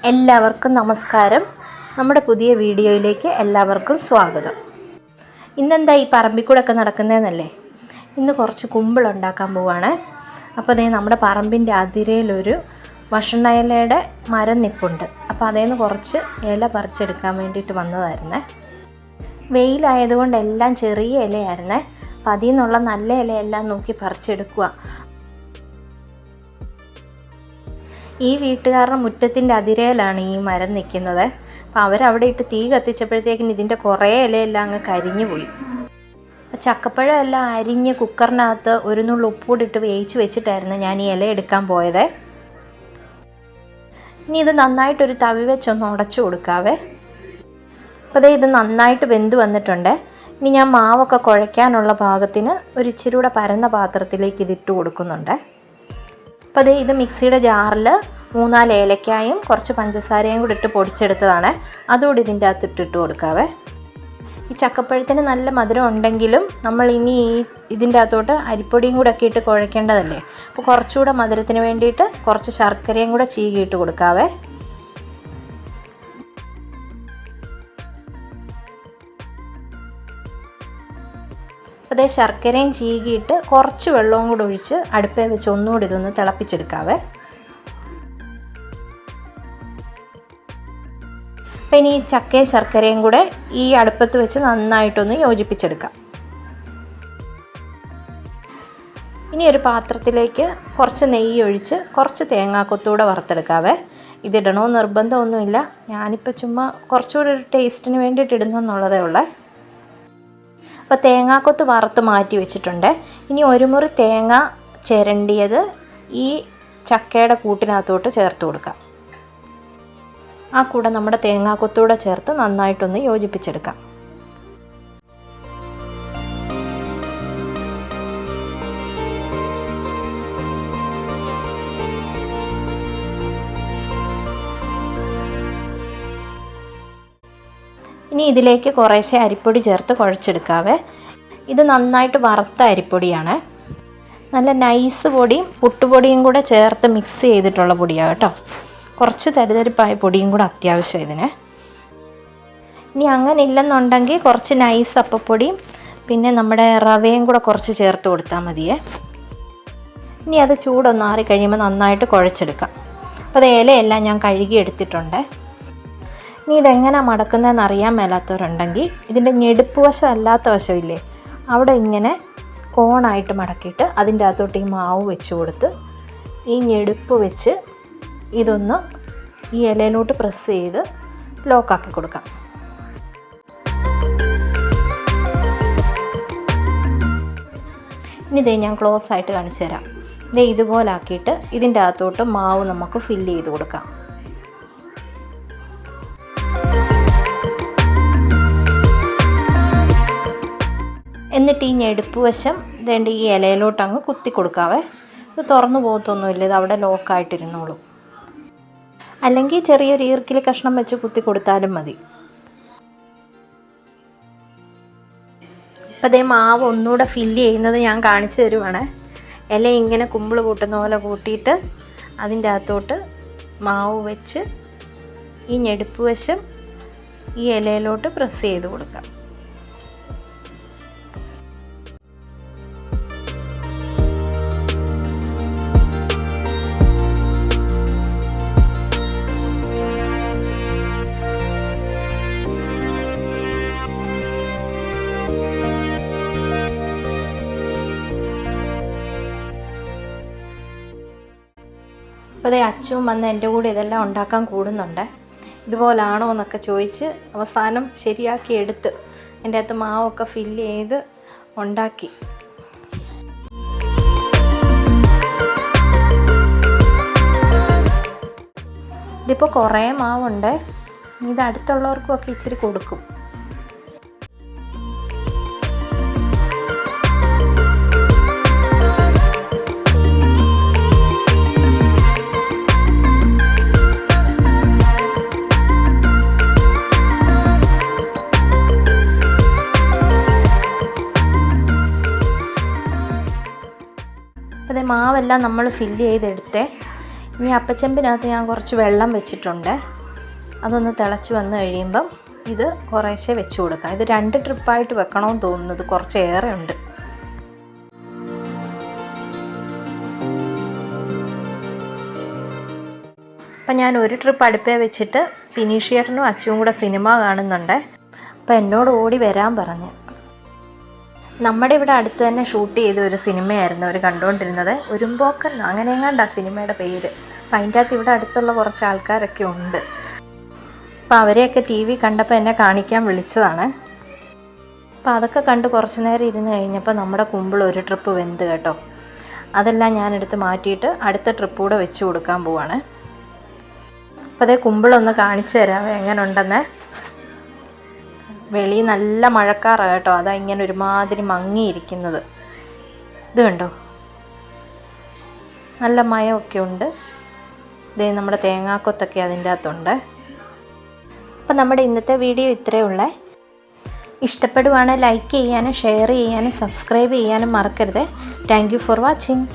എല്ലാവർക്കും നമസ്കാരം. നമ്മുടെ പുതിയ വീഡിയോയിലേക്ക് എല്ലാവർക്കും സ്വാഗതം. ഇന്നെന്താ ഈ പറമ്പിക്കൂടൊക്കെ നടക്കുന്നതെന്നല്ലേ? ഇന്ന് കുറച്ച് കുമ്പിളുണ്ടാക്കാൻ പോവാണ്. അപ്പോൾ അതേ നമ്മുടെ പറമ്പിൻ്റെ അതിരയിലൊരു വഷണയിലയുടെ മരം നിപ്പുണ്ട്. അപ്പോൾ അതേ നിന്ന് കുറച്ച് ഇല പറിച്ചെടുക്കാൻ വേണ്ടിയിട്ട് വന്നതായിരുന്നേ. വെയിലായതുകൊണ്ട് എല്ലാം ചെറിയ ഇലയായിരുന്നേ. അപ്പോൾ അതിൽ നിന്നുള്ള നല്ല ഇലയെല്ലാം നോക്കി പറിച്ചെടുക്കുക. ഈ വീട്ടുകാരുടെ മുറ്റത്തിൻ്റെ അതിരയിലാണ് ഈ മരം നിൽക്കുന്നത്. അപ്പോൾ അവരവിടെ ഇട്ട് തീ കത്തിച്ചപ്പോഴത്തേക്കിന് ഇതിൻ്റെ കുറേ ഇലയെല്ലാം അങ്ങ് കരിഞ്ഞു പോയി. ചക്കപ്പഴം എല്ലാം അരിഞ്ഞ് കുക്കറിനകത്ത് ഒരു നുള്ളു ഉപ്പൂടിട്ട് വേവിച്ച് വെച്ചിട്ടായിരുന്നു ഞാൻ ഈ ഇല എടുക്കാൻ പോയത്. ഇനി ഇത് നന്നായിട്ടൊരു തവി വെച്ചൊന്ന് ഉടച്ചു കൊടുക്കാവേ. അപ്പോൾ ഇത് നന്നായിട്ട് വെന്ത് വന്നിട്ടുണ്ട്. ഇനി ഞാൻ മാവൊക്കെ കുഴയ്ക്കാനുള്ള പാകത്തിന് ഒരു ഇച്ചിരി കൂടെ പരന്ന പാത്രത്തിലേക്ക് ഇതിട്ട് കൊടുക്കുന്നുണ്ട്. അപ്പോൾ ഇത് മിക്സിയുടെ ജാറിൽ 3-4 ഏലക്കായും കുറച്ച് പഞ്ചസാരയും കൂടി ഇട്ട് പൊടിച്ചെടുത്തതാണ്. അതുകൂടി ഇതിൻ്റെ അകത്ത് ഇട്ടിട്ട് കൊടുക്കാവേ. ഈ ചക്കപ്പഴത്തിന് നല്ല മധുരം ഉണ്ടെങ്കിലും നമ്മൾ ഇനി ഇതിൻ്റെ അകത്തോട്ട് അരിപ്പൊടിയും കൂടെ ഒക്കെ ഇട്ട് കുഴയ്ക്കേണ്ടതല്ലേ. അപ്പോൾ കുറച്ചുകൂടെ മധുരത്തിന് വേണ്ടിയിട്ട് കുറച്ച് ശർക്കരയും കൂടെ ചീകിയിട്ട് കൊടുക്കാവേ. അതേ ശർക്കരയും ചീകിയിട്ട് കുറച്ച് വെള്ളവും കൂടെ ഒഴിച്ച് അടുപ്പേ വെച്ച് ഒന്നുകൂടി ഇതൊന്ന് തിളപ്പിച്ചെടുക്കാവേ. അപ്പം ഇനി ഈ ചക്കയും ശർക്കരയും കൂടെ ഈ അടുപ്പത്ത് വെച്ച് നന്നായിട്ടൊന്ന് യോജിപ്പിച്ചെടുക്കാം. ഇനി ഒരു പാത്രത്തിലേക്ക് കുറച്ച് നെയ്യ് ഒഴിച്ച് കുറച്ച് തേങ്ങാക്കൊത്തൂടെ വറുത്തെടുക്കാവേ. ഇതിടണമെന്ന് നിർബന്ധമൊന്നുമില്ല. ഞാനിപ്പോൾ ചുമ്മാ കുറച്ചുകൂടി ഒരു ടേസ്റ്റിന് വേണ്ടിയിട്ട് ഇടുന്നെന്നുള്ളതേ ഉള്ളേ. അപ്പോൾ തേങ്ങാക്കൊത്ത് വറുത്ത് മാറ്റി വെച്ചിട്ടുണ്ട്. ഇനി ഒരു മുറി തേങ്ങ ചിരണ്ടിയത് ഈ ചക്കയുടെ കൂട്ടിനകത്തോട്ട് ചേർത്ത് കൊടുക്കാം. ആ കൂടെ നമ്മുടെ തേങ്ങാക്കൊത്തൂടെ ചേർത്ത് നന്നായിട്ടൊന്ന് യോജിപ്പിച്ചെടുക്കാം. ഇനി ഇതിലേക്ക് കുറേശ്ശെ അരിപ്പൊടി ചേർത്ത് കുഴച്ചെടുക്കാവേ. ഇത് നന്നായിട്ട് വറുത്ത അരിപ്പൊടിയാണ്. നല്ല നൈസ് പൊടിയും പുട്ടുപൊടിയും കൂടെ ചേർത്ത് മിക്സ് ചെയ്തിട്ടുള്ള പൊടിയാണ് കേട്ടോ. കുറച്ച് തരിതരിപ്പായ പൊടിയും കൂടെ അത്യാവശ്യം ഇതിന്. ഇനി അങ്ങനെ ഇല്ലെന്നുണ്ടെങ്കിൽ കുറച്ച് നൈസ് അപ്പപ്പൊടിയും പിന്നെ നമ്മുടെ റവയും കൂടെ കുറച്ച് ചേർത്ത് കൊടുത്താൽ മതിയേ. ഇനി അത് ചൂടൊന്നാറി കഴിയുമ്പോൾ നന്നായിട്ട് കുഴച്ചെടുക്കാം. അപ്പോൾ അത് ഇലയെല്ലാം ഞാൻ കഴുകി എടുത്തിട്ടുണ്ട്. ഇനി ഇതെങ്ങനെ മടക്കുന്നതെന്ന് അറിയാൻ മേലാത്തവരുണ്ടെങ്കിൽ ഇതിൻ്റെ ഞെടുപ്പ് വശം അല്ലാത്ത വശമില്ലേ, അവിടെ ഇങ്ങനെ കോണായിട്ട് മടക്കിയിട്ട് അതിൻ്റെ അകത്തോട്ട് ഈ മാവ് വെച്ച് കൊടുത്ത് ഈ ഞെടുപ്പ് വെച്ച് ഇതൊന്ന് ഈ ഇലയിലോട്ട് പ്രസ് ചെയ്ത് ലോക്കാക്കി കൊടുക്കാം. ഇനി ഇതേ ഞാൻ ക്ലോസ് ആയിട്ട് കാണിച്ചു തരാം. ഇതേ ഇതുപോലെ ആക്കിയിട്ട് ഇതിൻ്റെ അകത്തോട്ട് മാവ് നമുക്ക് ഫില്ല് ചെയ്ത് കൊടുക്കാം. എന്നിട്ട് ഈ ഞെടുപ്പ് വശം ഇതേണ്ട ഈ ഇലയിലോട്ട് അങ്ങ് കുത്തി കൊടുക്കാവേ. ഇത് തുറന്നു പോകത്തൊന്നുമില്ല, ഇത് അവിടെ ലോക്കായിട്ടിരുന്നോളൂ. അല്ലെങ്കിൽ ചെറിയൊരു ഈർക്കിൽ കഷ്ണം വെച്ച് കുത്തി കൊടുത്താലും മതി. അപ്പോൾ അതേ മാവ് ഒന്നുകൂടെ ഫില്ല് ചെയ്യുന്നത് ഞാൻ കാണിച്ചു തരുവാണ്. ഇല ഇങ്ങനെ കുമ്പിൾ കൂട്ടുന്ന പോലെ കൂട്ടിയിട്ട് അതിൻ്റെ അകത്തോട്ട് മാവ് വെച്ച് ഈ ഞെടുപ്പ് വശം ഈ ഇലയിലോട്ട് പ്രസ് ചെയ്ത് കൊടുക്കാം. അപ്പോൾ അതേ അച്ഛനും വന്ന് എൻ്റെ കൂടെ ഇതെല്ലാം ഉണ്ടാക്കാൻ കൂടുന്നുണ്ട്. ഇതുപോലാണോ എന്നൊക്കെ ചോദിച്ച് അവസാനം ശരിയാക്കി എടുത്ത് എൻ്റെ അകത്ത് മാവൊക്കെ ഫില്ല് ചെയ്ത് ഉണ്ടാക്കി. ഇതിപ്പോൾ കുറേ മാവുണ്ട്. ഇത് അടുത്തുള്ളവർക്കുമൊക്കെ ഇച്ചിരി കൊടുക്കും. അപ്പോൾ മാവെല്ലാം നമ്മൾ ഫില്ല് ചെയ്തെടുത്തേ. ഇനി അപ്പച്ചെമ്പിനകത്ത് ഞാൻ കുറച്ച് വെള്ളം വെച്ചിട്ടുണ്ട്. അതൊന്ന് തിളച്ച് വന്നു കഴിയുമ്പം ഇത് കുറേശ്ശെ വെച്ച് കൊടുക്കാം. ഇത് 2 ട്രിപ്പായിട്ട് വെക്കണമെന്ന് തോന്നുന്നത് കുറച്ചേറെ ഉണ്ട്. അപ്പം ഞാൻ ഒരു ട്രിപ്പ് അടുപ്പേ വെച്ചിട്ട് ബിനീഷ് ചേട്ടനും അച്ചുവും കൂടെ സിനിമ കാണുന്നുണ്ട്. അപ്പോൾ എന്നോട് ഓടി വരാൻ പറഞ്ഞ്. നമ്മുടെ ഇവിടെ അടുത്ത് തന്നെ ഷൂട്ട് ചെയ്ത ഒരു സിനിമയായിരുന്നു അവർ കണ്ടുകൊണ്ടിരുന്നത്. ഒരുമ്പോക്കൻ അങ്ങനെയെങ്ങാണ്ടാ സിനിമയുടെ പേര്. അപ്പം അതിൻ്റെ അകത്ത് ഇവിടെ അടുത്തുള്ള കുറച്ച് ആൾക്കാരൊക്കെ ഉണ്ട്. അപ്പോൾ അവരെയൊക്കെ TV കണ്ടപ്പോൾ എന്നെ കാണിക്കാൻ വിളിച്ചതാണ്. അപ്പോൾ അതൊക്കെ കണ്ട് കുറച്ച് നേരം ഇരുന്ന് കഴിഞ്ഞപ്പോൾ നമ്മുടെ കുമ്പിൾ ഒരു ട്രിപ്പ് വെന്ത് കേട്ടോ. അതെല്ലാം ഞാനെടുത്ത് മാറ്റിയിട്ട് അടുത്ത ട്രിപ്പ് കൂടെ വെച്ച് കൊടുക്കാൻ പോവാണ്. അപ്പോൾ അതേ കുമ്പിളൊന്ന് കാണിച്ചു തരാമേ എങ്ങനെ ഉണ്ടെന്ന്. വെളി നല്ല മഴക്കാറാണ് കേട്ടോ. അതാ ഇങ്ങനെ ഒരുമാതിരി മങ്ങിയിരിക്കുന്നത്. ഇത് കണ്ടോ, നല്ല മയമൊക്കെ ഉണ്ട്. ഇതേ നമ്മുടെ തേങ്ങാക്കൊത്തൊക്കെ അതിൻ്റെ അകത്തുണ്ട്. അപ്പോൾ നമ്മുടെ ഇന്നത്തെ വീഡിയോ ഇത്രയേ ഉള്ളേ. ഇഷ്ടപ്പെടുവാണെങ്കിൽ ലൈക്ക് ചെയ്യാനും ഷെയർ ചെയ്യാനും സബ്സ്ക്രൈബ് ചെയ്യാനും മറക്കരുത്. Thank you for watching.